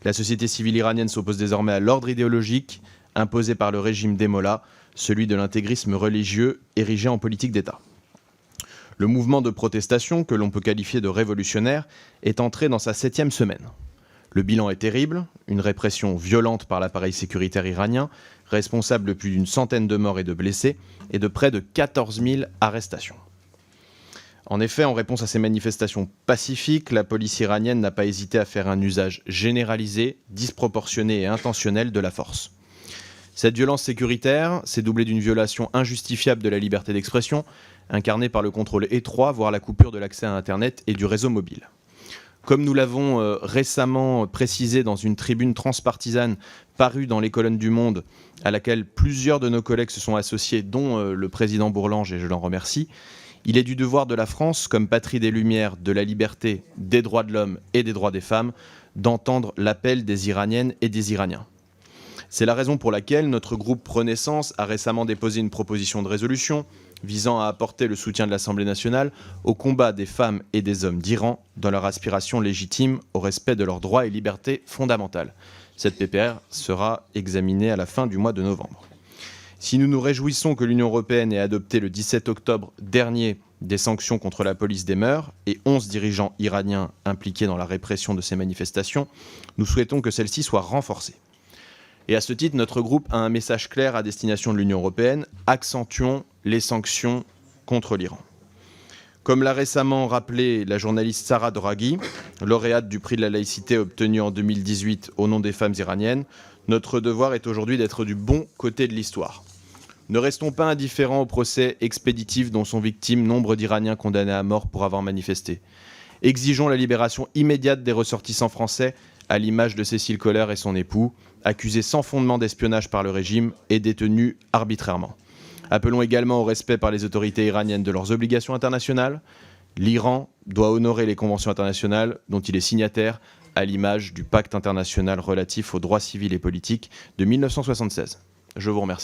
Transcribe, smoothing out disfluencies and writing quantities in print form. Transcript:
La société civile iranienne s'oppose désormais à l'ordre idéologique imposé par le régime des mollahs, celui de l'intégrisme religieux érigé en politique d'État. Le mouvement de protestation, que l'on peut qualifier de révolutionnaire, est entré dans sa 7e semaine. Le bilan est terrible, une répression violente par l'appareil sécuritaire iranien, responsable de plus d'une centaine de morts et de blessés, et de près de 14 000 arrestations. En effet, en réponse à ces manifestations pacifiques, la police iranienne n'a pas hésité à faire un usage généralisé, disproportionné et intentionnel de la force. Cette violence sécuritaire s'est doublée d'une violation injustifiable de la liberté d'expression, incarnée par le contrôle étroit, voire la coupure de l'accès à Internet et du réseau mobile. Comme nous l'avons récemment précisé dans une tribune transpartisane parue dans les colonnes du Monde, à laquelle plusieurs de nos collègues se sont associés, dont le président Bourlange, et je l'en remercie, il est du devoir de la France, comme patrie des Lumières, de la liberté, des droits de l'homme et des droits des femmes, d'entendre l'appel des Iraniennes et des Iraniens. C'est la raison pour laquelle notre groupe Renaissance a récemment déposé une proposition de résolution visant à apporter le soutien de l'Assemblée nationale au combat des femmes et des hommes d'Iran dans leur aspiration légitime au respect de leurs droits et libertés fondamentales. Cette PPR sera examinée à la fin du mois de novembre. Si nous nous réjouissons que l'Union européenne ait adopté le 17 octobre dernier des sanctions contre la police des mœurs et 11 dirigeants iraniens impliqués dans la répression de ces manifestations, nous souhaitons que celles-ci soient renforcées. Et à ce titre, notre groupe a un message clair à destination de l'Union européenne: accentuons les sanctions contre l'Iran. Comme l'a récemment rappelé la journaliste Sarah Draghi, lauréate du prix de la laïcité obtenu en 2018 au nom des femmes iraniennes, notre devoir est aujourd'hui d'être du bon côté de l'histoire. Ne restons pas indifférents au procès expéditif dont sont victimes nombre d'Iraniens condamnés à mort pour avoir manifesté. Exigeons la libération immédiate des ressortissants français, à l'image de Cécile Kohler et son époux, accusés sans fondement d'espionnage par le régime et détenus arbitrairement. Appelons également au respect par les autorités iraniennes de leurs obligations internationales. L'Iran doit honorer les conventions internationales dont il est signataire, à l'image du pacte international relatif aux droits civils et politiques de 1976. Je vous remercie.